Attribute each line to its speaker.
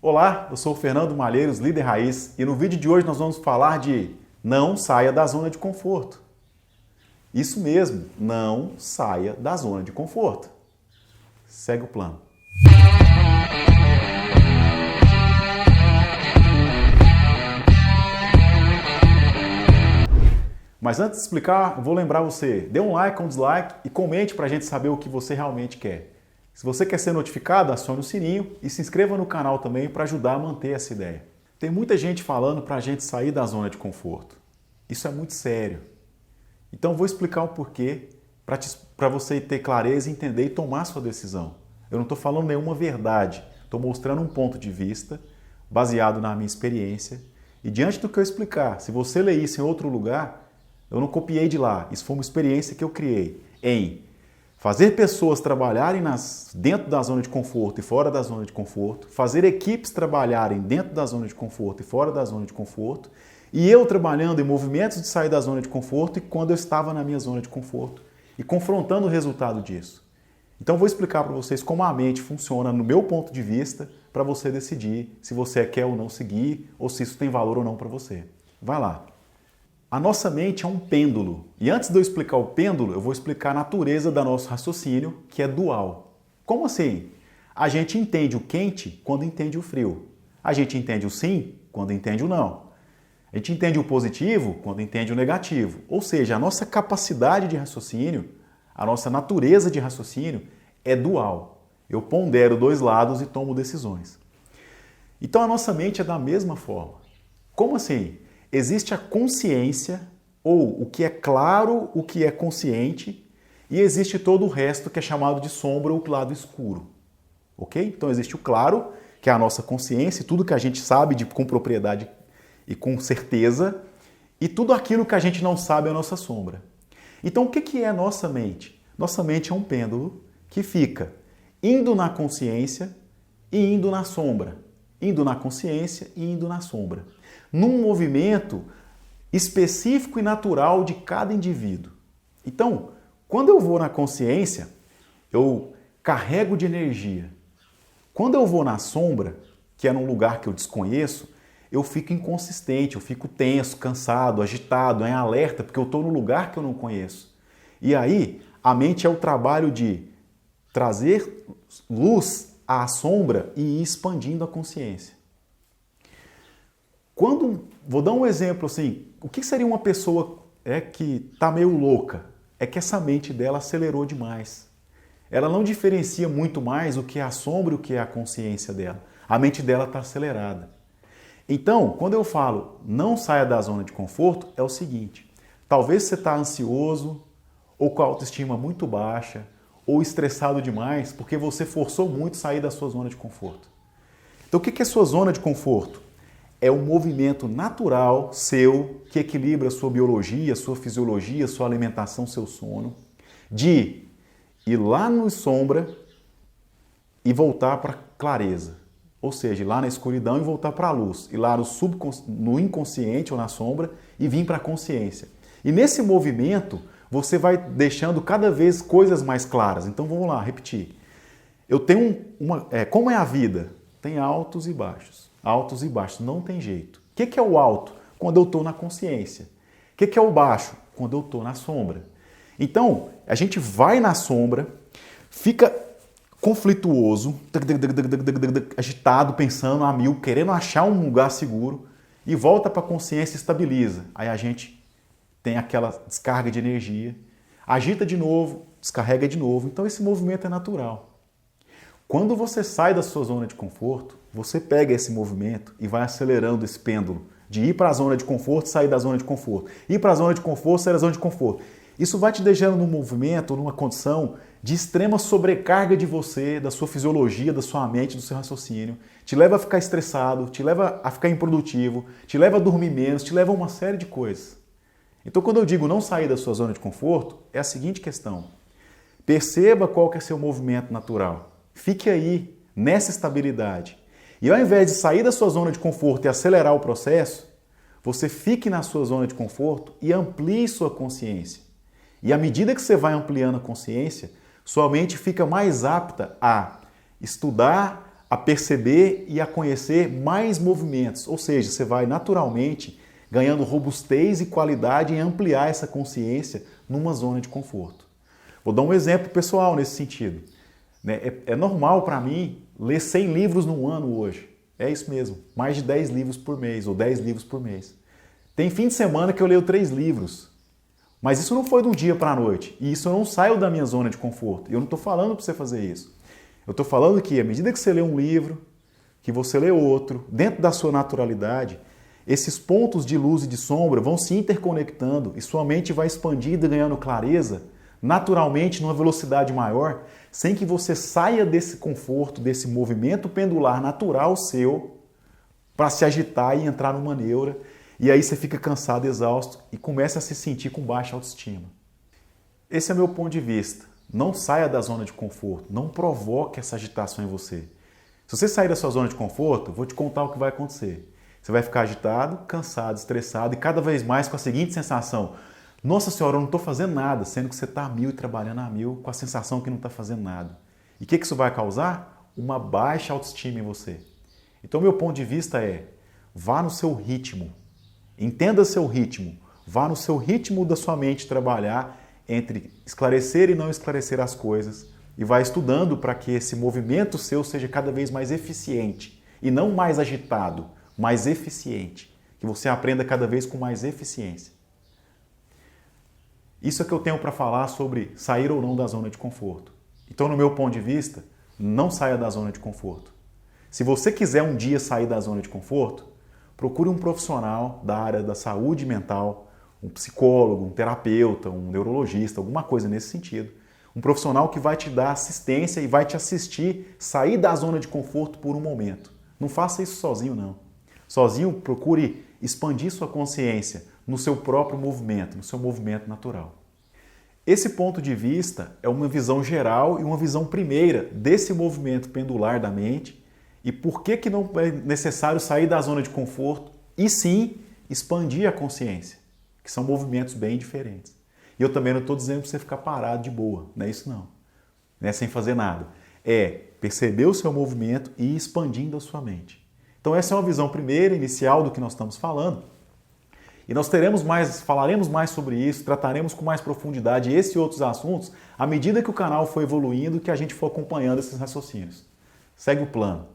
Speaker 1: Olá, eu sou o Fernando Malheiros, líder raiz, e no vídeo de hoje nós vamos falar de não saia da zona de conforto. Isso mesmo, não saia da zona de conforto. Segue o plano. Mas antes de explicar, eu vou lembrar você, dê um like ou um dislike e comente para a gente saber o que você realmente quer. Se você quer ser notificado, acione o sininho e se inscreva no canal também para ajudar a manter essa ideia. Tem muita gente falando para a gente sair da zona de conforto. Isso é muito sério. Então vou explicar o porquê para você ter clareza, entender e tomar sua decisão. Eu não estou falando nenhuma verdade, estou mostrando um ponto de vista baseado na minha experiência. E diante do que eu explicar, se você ler isso em outro lugar, eu não copiei de lá. Isso foi uma experiência que eu criei em fazer pessoas trabalharem dentro da zona de conforto e fora da zona de conforto, fazer equipes trabalharem dentro da zona de conforto e fora da zona de conforto, e eu trabalhando em movimentos de sair da zona de conforto e quando eu estava na minha zona de conforto e confrontando o resultado disso. Então vou explicar para vocês como a mente funciona no meu ponto de vista para você decidir se você quer ou não seguir ou se isso tem valor ou não para você. Vai lá. A nossa mente é um pêndulo. E antes de eu explicar o pêndulo, eu vou explicar a natureza do nosso raciocínio, que é dual. Como assim? A gente entende o quente quando entende o frio. A gente entende o sim quando entende o não. A gente entende o positivo quando entende o negativo. Ou seja, a nossa capacidade de raciocínio, a nossa natureza de raciocínio é dual. Eu pondero dois lados e tomo decisões. Então a nossa mente é da mesma forma. Como assim? Existe a consciência, ou o que é claro, o que é consciente, e existe todo o resto que é chamado de sombra ou lado escuro. Ok? Então existe o claro, que é a nossa consciência, tudo que a gente sabe com propriedade e com certeza, e tudo aquilo que a gente não sabe é a nossa sombra. Então o que é a nossa mente? Nossa mente é um pêndulo que fica indo na consciência e indo na sombra. Indo na consciência e indo na sombra. Num movimento específico e natural de cada indivíduo. Então, quando eu vou na consciência, eu carrego de energia. Quando eu vou na sombra, que é num lugar que eu desconheço, eu fico inconsistente, eu fico tenso, cansado, agitado, em alerta, porque eu estou num lugar que eu não conheço. E aí, a mente é o trabalho de trazer luz à sombra e ir expandindo a consciência. Vou dar um exemplo assim, o que seria uma pessoa que está meio louca? É que essa mente dela acelerou demais. Ela não diferencia muito mais o que é a sombra e o que é a consciência dela. A mente dela está acelerada. Então, quando eu falo não saia da zona de conforto, é o seguinte, talvez você está ansioso ou com a autoestima muito baixa ou estressado demais porque você forçou muito sair da sua zona de conforto. Então, o que é sua zona de conforto? É um movimento natural seu que equilibra a sua biologia, a sua fisiologia, a sua alimentação, seu sono, de ir lá no sombra e voltar para clareza. Ou seja, ir lá na escuridão e voltar para a luz. Ir lá no inconsciente ou na sombra e vir para a consciência. E nesse movimento, você vai deixando cada vez coisas mais claras. Então vamos lá, repetir. Eu tenho como é a vida? Tem altos e baixos. Altos e baixos, não tem jeito. O que é o alto? Quando eu estou na consciência. O que é o baixo? Quando eu estou na sombra. Então, a gente vai na sombra, fica conflituoso, agitado, pensando a mil, querendo achar um lugar seguro, e volta para a consciência e estabiliza. Aí a gente tem aquela descarga de energia, agita de novo, descarrega de novo. Então esse movimento é natural. Quando você sai da sua zona de conforto, você pega esse movimento e vai acelerando esse pêndulo de ir para a zona de conforto, sair da zona de conforto. Ir para a zona de conforto, sair da zona de conforto. Isso vai te deixando num movimento, numa condição de extrema sobrecarga de você, da sua fisiologia, da sua mente, do seu raciocínio. Te leva a ficar estressado, te leva a ficar improdutivo, te leva a dormir menos, te leva a uma série de coisas. Então quando eu digo não sair da sua zona de conforto, é a seguinte questão. Perceba qual que é seu movimento natural. Fique aí, nessa estabilidade. E ao invés de sair da sua zona de conforto e acelerar o processo, você fique na sua zona de conforto e amplie sua consciência. E à medida que você vai ampliando a consciência, sua mente fica mais apta a estudar, a perceber e a conhecer mais movimentos, ou seja, você vai naturalmente ganhando robustez e qualidade em ampliar essa consciência numa zona de conforto. Vou dar um exemplo pessoal nesse sentido. É normal para mim ler 100 livros num ano hoje. É isso mesmo, mais de 10 livros por mês ou 10 livros por mês. Tem fim de semana que eu leio 3 livros. Mas isso não foi de um dia para a noite. E isso eu não saio da minha zona de conforto. Eu não estou falando para você fazer isso. Eu estou falando que à medida que você lê um livro, que você lê outro, dentro da sua naturalidade, esses pontos de luz e de sombra vão se interconectando e sua mente vai expandindo e ganhando clareza naturalmente numa velocidade maior, sem que você saia desse conforto, desse movimento pendular natural seu para se agitar e entrar numa neura. E aí você fica cansado, exausto e começa a se sentir com baixa autoestima. Esse é meu ponto de vista. Não saia da zona de conforto, não provoque essa agitação em você. Se você sair da sua zona de conforto, vou te contar o que vai acontecer. Você vai ficar agitado, cansado, estressado e cada vez mais com a seguinte sensação: nossa senhora, eu não estou fazendo nada, sendo que você está a mil e trabalhando a mil com a sensação que não está fazendo nada. E o que isso vai causar? Uma baixa autoestima em você. Então meu ponto de vista é, vá no seu ritmo, entenda seu ritmo, vá no seu ritmo da sua mente trabalhar entre esclarecer e não esclarecer as coisas e vá estudando para que esse movimento seu seja cada vez mais eficiente e não mais agitado, mais eficiente, que você aprenda cada vez com mais eficiência. Isso é que eu tenho para falar sobre sair ou não da zona de conforto. Então, no meu ponto de vista, não saia da zona de conforto. Se você quiser um dia sair da zona de conforto, procure um profissional da área da saúde mental, um psicólogo, um terapeuta, um neurologista, alguma coisa nesse sentido. Um profissional que vai te dar assistência e vai te assistir sair da zona de conforto por um momento. Não faça isso sozinho, não. Sozinho, procure expandir sua consciência no seu próprio movimento, no seu movimento natural. Esse ponto de vista é uma visão geral e uma visão primeira desse movimento pendular da mente e por que não é necessário sair da zona de conforto e sim expandir a consciência, que são movimentos bem diferentes. E eu também não estou dizendo para você ficar parado de boa, não é isso não. Não é sem fazer nada. É perceber o seu movimento e ir expandindo a sua mente. Então essa é uma visão primeira, inicial do que nós estamos falando. E nós falaremos mais sobre isso, trataremos com mais profundidade esse e outros assuntos à medida que o canal for evoluindo e que a gente for acompanhando esses raciocínios. Segue o plano.